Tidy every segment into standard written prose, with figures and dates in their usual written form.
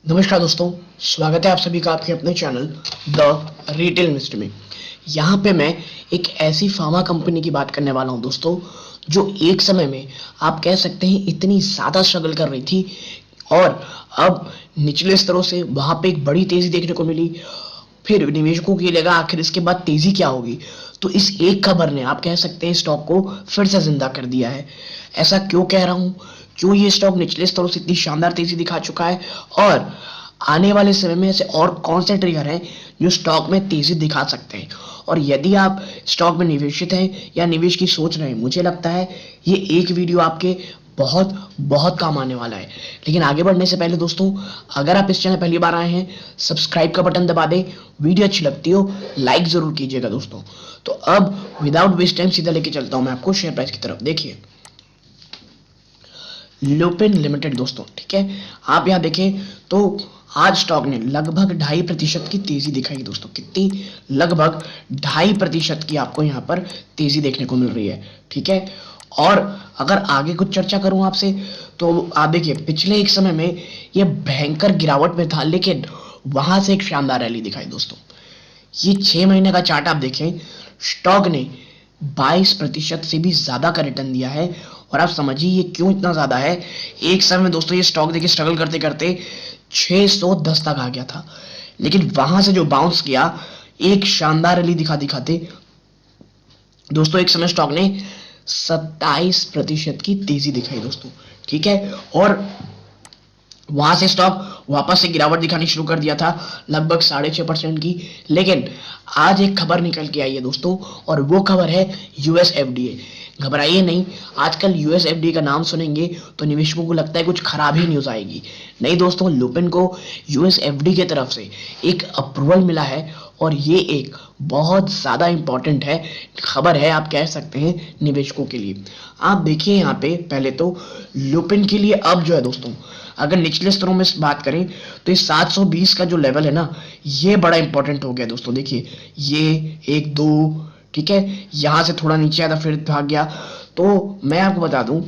नमस्कार दोस्तों, स्वागत है आप सभी का आपके अपने चैनल द रिटेल मिस्ट्री में। यहाँ पे मैं एक ऐसी फार्मा कंपनी की बात करने वाला हूँ दोस्तों, जो एक समय में आप कह सकते हैं इतनी ज़्यादा स्ट्रगल कर रही थी और अब निचले स्तरों से वहाँ पे एक बड़ी तेज़ी देखने को मिली। फिर निवेशकों को ये लगा आखिर इसके बाद तेज़ी क्या होगी, तो इस एक खबर ने आप कह सकते हैं स्टॉक को फिर से जिंदा कर दिया है। ऐसा क्यों कह रहा हूँ, क्यों ये स्टॉक निचले स्तरों से इतनी शानदार तेज़ी दिखा चुका है और आने वाले समय में ऐसे और कौन से ट्रिगर हैं जो स्टॉक में तेज़ी दिखा सकते हैं। और यदि आप स्टॉक में निवेशित हैं या निवेश की सोच रहे हैं, मुझे लगता है ये एक वीडियो आपके बहुत बहुत काम आने वाला है। लेकिन आगे बढ़ने से पहले दोस्तों, अगर आप इस चैनल पहली बार आए हैं, सब्सक्राइब का बटन दबा दें। वीडियो अच्छी लगती हो लाइक ज़रूर कीजिएगा दोस्तों। तो अब विदाउट वेस्ट टाइम सीधा लेके चलता हूँ मैं आपको शेयर प्राइस की तरफ। देखिए लुपिन लिमिटेड दोस्तों, ठीक है, आप यहाँ देखें तो आज स्टॉक ने लगभग 2.5% की तेजी दिखाई दोस्तों। कितनी? लगभग 2.5% की आपको यहाँ पर तेजी देखने को मिल रही है, ठीक है। और अगर आगे कुछ चर्चा करूं आपसे तो आप देखिए पिछले एक समय में ये भयंकर गिरावट में था, लेकिन वहां से एक शानदार रैली दिखाई दोस्तों। ये 6 महीने का चार्ट आप देखें, स्टॉक ने 22% से भी ज्यादा का रिटर्न दिया है। और आप समझिए ये क्यों इतना ज्यादा है। एक समय में दोस्तों ये स्टॉक देखिए स्ट्रगल करते करते 610 तक आ गया था, लेकिन वहां से जो बाउंस किया, एक शानदार रैली दिखाते दोस्तों एक समय स्टॉक ने 27% की तेजी दिखाई दोस्तों, ठीक है। और वहां से स्टॉक वापस से गिरावट दिखानी शुरू कर दिया था, लगभग 6.5% की। लेकिन आज एक खबर निकल के आई है दोस्तों, और वो खबर है यूएस एफडीए। घबराइए नहीं, आजकल यूएस एफडीए का नाम सुनेंगे तो निवेशकों को लगता है कुछ खराब ही न्यूज आएगी। नहीं दोस्तों, लुपिन को यूएस एफडीए की तरफ से एक अप्रूवल मिला है और ये एक बहुत ज़्यादा इंपॉर्टेंट है खबर है, आप कह सकते हैं निवेशकों के लिए। आप देखिए यहाँ पे पहले तो लुपिन के लिए अब जो है दोस्तों, अगर निचले स्तरों में बात करें तो इस 720 का जो लेवल है ना, ये बड़ा इंपॉर्टेंट हो गया दोस्तों। देखिए ये 1-2, ठीक है, यहां से थोड़ा नीचे आया था फिर भाग गया। तो मैं आपको बता दूं,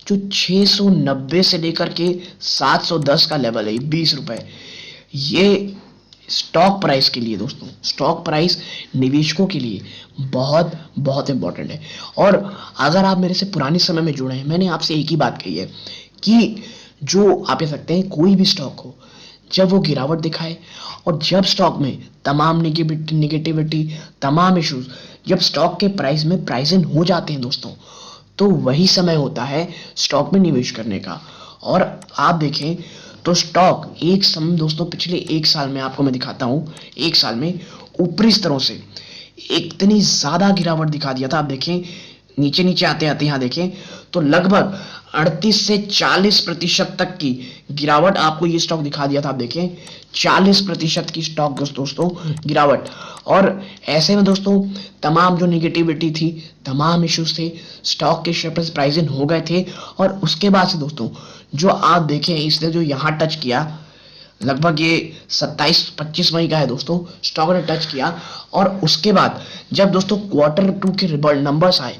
जो 690 से लेकर के 710 का लेवल है, 20 रुपए, ये स्टॉक प्राइस के लिए दोस्तों, स्टॉक प्राइस निवेशकों के लिए बहुत बहुत इंपॉर्टेंट है। और अगर आप मेरे से पुराने समय में जुड़े हैं, मैंने आपसे एक ही बात कही है कि जो आप कह सकते हैं कोई भी स्टॉक हो, जब वो गिरावट दिखाए और जब स्टॉक में तमाम निगेटिविटी, तमाम इश्यूज जब स्टॉक के प्राइस में प्राइस इन हो जाते हैं दोस्तों, तो वही समय होता है स्टॉक में निवेश करने का। और आप देखें तो स्टॉक एक समय दोस्तों, पिछले एक साल में आपको मैं दिखाता हूं, एक साल में ऊपरी स्तरों से इतनी ज्यादा गिरावट दिखा दिया था। आप देखें नीचे नीचे आते आते यहाँ देखें तो लगभग 38 से 40% तक की गिरावट आपको ये स्टॉक दिखा दिया था। आप देखें 40% की स्टॉक दोस्तों गिरावट। और ऐसे में दोस्तों तमाम जो निगेटिविटी थी, तमाम इश्यूज थे, स्टॉक के शेयर प्राइस इन हो गए थे। और उसके बाद से दोस्तों जो आप देखें, इसने जो यहाँ टच किया, लगभग ये 27-25 मई का है दोस्तों, स्टॉक ने टच किया। और उसके बाद जब दोस्तों Q2 के नंबर्स आए,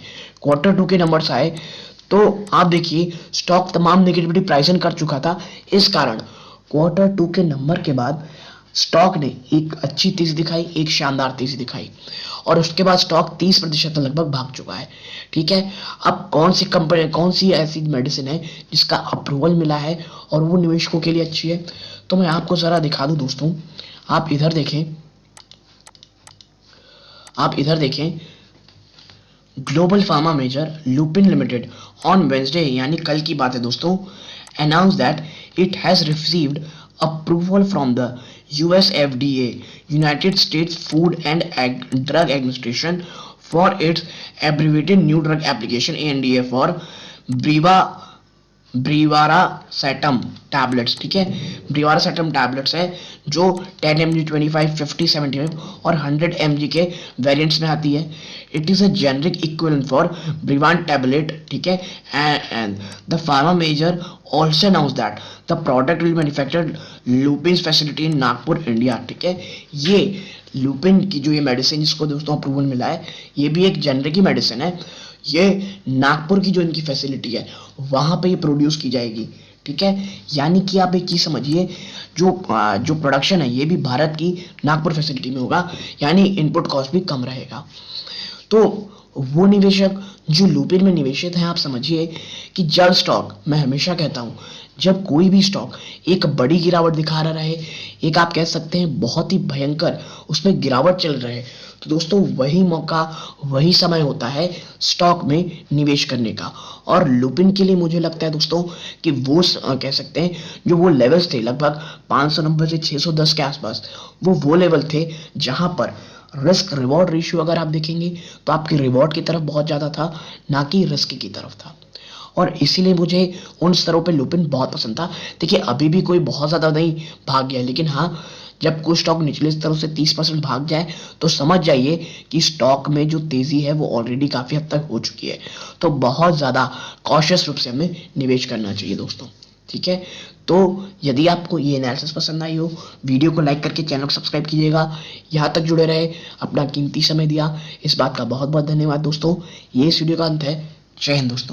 Q2 के नंबर्स आए, तो आप देखिए स्टॉक तमाम नेगेटिविटी प्राइस इन कर चुका था। इस कारण Q2 के नंबर के बाद स्टॉक ने एक अच्छी तेजी दिखाई, एक शानदार तेजी दिखाई। और उसके बाद स्टॉक 30% लगभग भाग चुका है, ठीक है। अब कौन सी कंपनी, कौन सी ऐसी मेडिसिन है जिसका अप्रूवल मिला है और वो निवेशकों के लिए अच्छी है, तो मैं आपको जरा दिखा दूं दोस्तों। आप इधर देखें, आप इधर देखें, global pharma major Lupin limited on Wednesday, यानी कल की बात है दोस्तों, announce that it has received approval from the US FDA, United States Food and Drug Administration, for its abbreviated new drug application ANDA for brivaracetam tablets, ठीक है। ब्रीवारासेटम tablets है जो 10 mg, 25, 50, 70 और 100 mg के वेरिएंट्स में आती है। It is a generic equivalent for Brivan tablet, ठीक है। And the pharma major also announce that the product will manufactured Lupin facility in Nagpur, India, ठीक है। ये लुपिन की जो ये मेडिसिन जिसको दोस्तों अप्रूवल मिला है, ये भी एक जेनरिक ही मेडिसिन है। ये नागपुर की जो इनकी फैसिलिटी है वहां पे ये प्रोड्यूस की जाएगी, ठीक है। यानी कि आप एक चीज समझिए, जो प्रोडक्शन है ये भी भारत की नागपुर फैसिलिटी में होगा, यानी इनपुट कॉस्ट भी कम रहेगा। तो वो निवेशक जो लुपिन में निवेशित हैं, आप समझिए कि जब स्टॉक, मैं हमेशा कहता हूं, जब कोई भी स्टॉक एक बड़ी गिरावट दिखा रहा है, एक आप कह सकते हैं बहुत ही भयंकर उसमें गिरावट चल रहा है, तो दोस्तों वही मौका, वही समय होता है स्टॉक में निवेश करने का। और लुपिन के लिए मुझे लगता है दोस्तों कि वो कह सकते हैं जो वो लेवल्स थे लगभग 590 से 610 के आसपास, वो लेवल थे जहां पर रिस्क रिवॉर्ड रेशियो अगर आप देखेंगे तो आपकी रिवॉर्ड की तरफ बहुत ज्यादा था, ना कि रिस्क की तरफ था। और इसीलिए मुझे उन स्तरों पे लुपिन बहुत पसंद था। देखिए अभी भी कोई बहुत ज्यादा नहीं भाग गया, लेकिन हाँ, जब कोई स्टॉक निचले स्तरों से 30% भाग जाए तो समझ जाइए कि स्टॉक में जो तेजी है वो ऑलरेडी काफी हद तक हो चुकी है। तो बहुत ज्यादा कॉशियस रूप से हमें निवेश करना चाहिए दोस्तों, ठीक है। तो यदि आपको ये एनालिसिस पसंद आई हो, वीडियो को लाइक करके चैनल को सब्सक्राइब कीजिएगा। यहाँ तक जुड़े रहे, अपना कीमती समय दिया, इस बात का बहुत बहुत धन्यवाद दोस्तों। ये इस वीडियो का अंत है। जय हिंद दोस्तों।